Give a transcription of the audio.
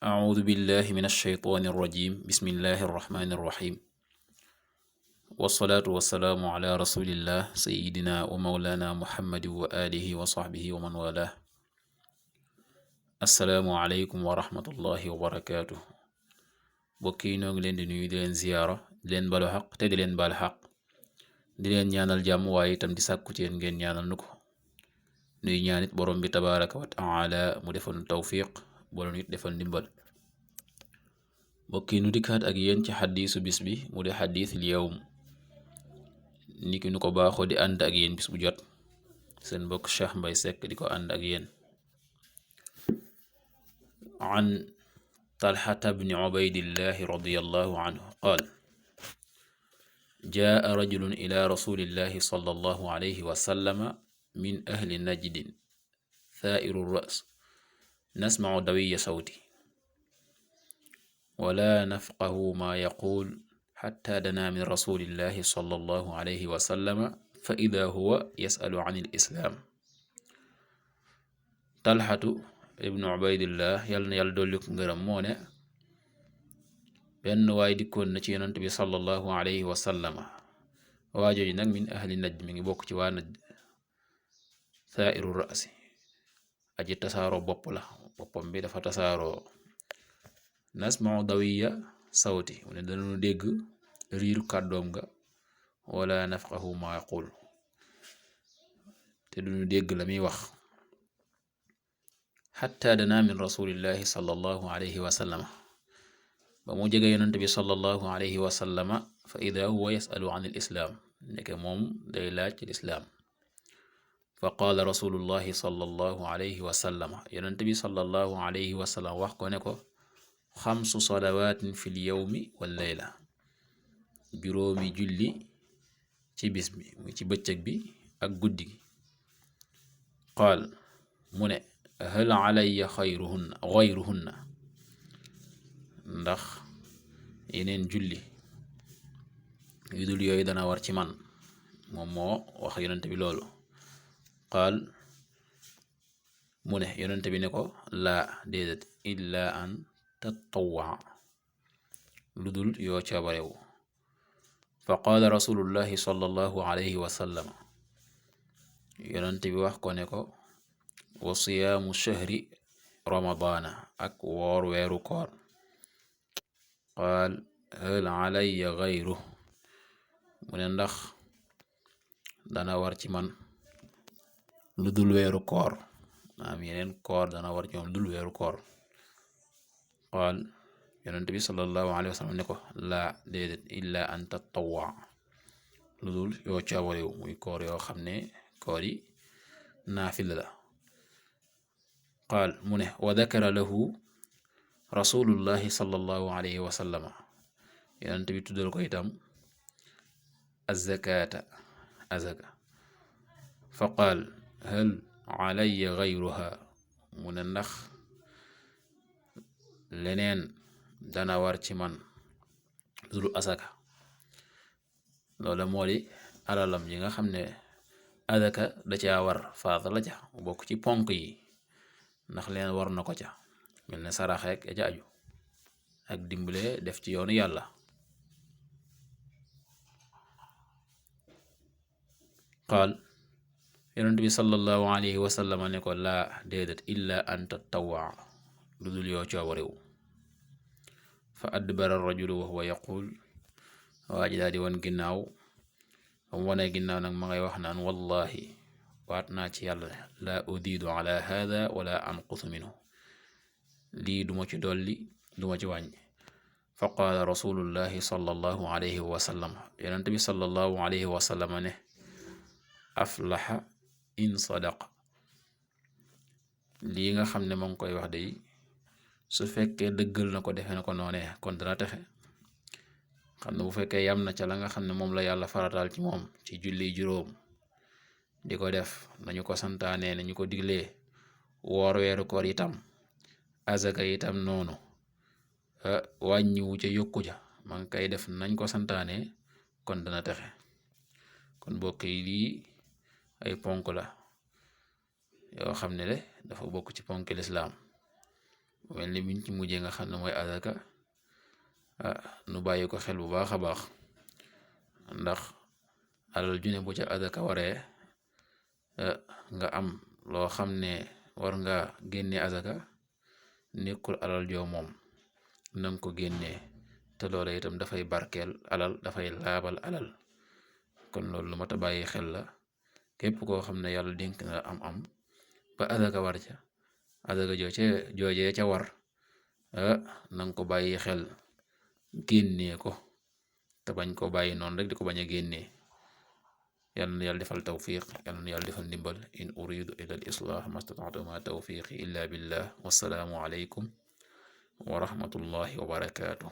أعوذ بالله من الشيطان الرجيم بسم الله الرحمن الرحيم والصلاة والسلام على رسول الله سيدنا ومولانا محمد وآله وصحبه ومن والاه السلام عليكم ورحمة الله وبركاته bokki noo ngi leen di nuyu di leen ziyaara di leen balu xaq te di leen baal xaq di leen ñaanal jàmm waaye itam di sàkku ci yéen ngeen ñaanal nu ko nuy ñaanit borom bi tabaraka wa taala mu defal nu tawfiq boolu nit defal ndimbal bokki nu dikkaat ak yéen ci xaddiisu bis bi mu di xaddiisul yawm niki nu ko baaxoo di ànd ak yéen bis bu jot seen mbokk Cheikh Mbay Seck di ko ànd ak yéen an talxata bni ubaydillahi radiyallahu anhu qaal jaa rajulun ila rasulillahi sallallahu alayhi wa sallama min ahli najdin thaa'iru ras nasma'u dawiya sawti wala nafqahu ma yaqul xatta dana min rasulillahi sallallahu alayhi wa sallama fa ida huwa yasalu an il islaam talxatu ibnu ubaydillah yal na yàlla dolli ko ngërëm moo ne benn waay dikkoon na ci yonent bi sallallahu alayhi wa sallama waajooji nag min ahli najd mi ngi bokk ci waa najd thaa'iru rasi aji tasaaroo bopp la boppam bi dafa tasaaroo nasma'u dawiya sawti mu ne dañu dégg riiru kàddoom ga wala nafqahu ma yaqul te duñu dégg la muy wax xatta dana min rasulillahi sallallahu alayhi wa sallama ba mu jege yonent bi sallallahu alayhi wa sallama fa ida huwa yasalu an il islaam ndeke moom day laaj ci lislaam fa qaala rasulullahi sallallahu alayhi wa sallama yonent bi sallallahu alayhi wa sallam wax ko ne ko xamsu salawaatin fil yawmi wal layla juróomi julli ci bis bi mu ci bëccëg bi ak guddi gi qaal mu ne hal alayya xayruhunna ndax yeneen julli yu dul yooyu dana war ci man moom moo wax yonent bi loolu qaal mu ne yonent bi ne ko laa déedéet illa an tatawwa lu dul yoo coobarewu fa qaala rasulullahi sallallahu alayhi wa sallam yonent bi wax ko ne ko wa siyaamu shahri ramadaana ak woor weeru koor qaal hal alayya gayru mu ne ndax dana war ci man lu dul weeru koor maanaam yeneen koor dana war ci moom lu dul weeru koor qaal yonent bi sallallahu alayhi wa sallam ne ko laa déedéet illa an tatawwa lu dul yoo coobarewu muy koor yoo xam ne koor yi naafila la qaal mu ne wa dakara lahu rasulullahi sallallahu alayhi wa sallama yonent bi tuddal ko itam azakata azaka fa qaal hal alayya gayruha mu ne ndax leneen dana war ci man dul asaka loola moo di alalam yi nga xam ne azaka da caa war faata la ca bokk ci ponk yi ndax leen war na ko ca mel ne saraxeek ya ca aju ak dimbale def ci yoonu yàlla qaal yonent bi sallallahu alayhi wa sallam ne ko laa déedéet illa an tatawwa lu dul yoo coobarewu fa adbara rajulu wa huwa yaqul waa ji daal di wan ginnaaw am wane ginnaaw nag ma ngay wax naan wallahi waat naa ci yàlla laa udiidu ala hada wala anqusu minhu lii duma ci dolli duma ci wàññi fa qaala rasulullahi sallallahu alayhi wa sallam yonent bi sallallahu alayhi wa sallam ne aflaxa in sadaq lii nga xam ne moo ngi koy wax de su fekkee dëggal na ko defe na ko noonee kon dana texe xam ne bu fekkee yam na ca la nga xam ne moom la yàlla farataal ci moom ci julli juróom di ko def nañu ko santaane nañu ko diglee woor weeru koor itam azaka itam noonu wàññiwu ca yokku ca ma ngi koy def nañ ko santaane kon dana texe kon mbokk yi lii ay ponk la yoo xam ne de dafa bokk ci ponk lislaam mel ni biñ ci mujjee nga xam ne mooy azaka nu bàyyi ko xel bu baax a baax ndax alal june bu ca azaka waree nga am loo xam ne war nga génne azaka nekkul alal joo moom nanga ko génnee te loola itam dafay barkeel alal dafay laabal alal kon loolu lu mat a bàyyi xel la képp koo xam ne yàlla dénk na am ba azaka war ca azaka joojee ca war nanga ko bàyyi xel génnee ko te bañ ko bàyyi noonu rek di ko bañ a génnee yàlla na yàlla defal tawfiq yàlla na yàlla defal ndimbal in uridu ila al islah mastata'tu ma tawfiqi illa billah wassalaamu alaykum wa rahmatullahi wa barakatuh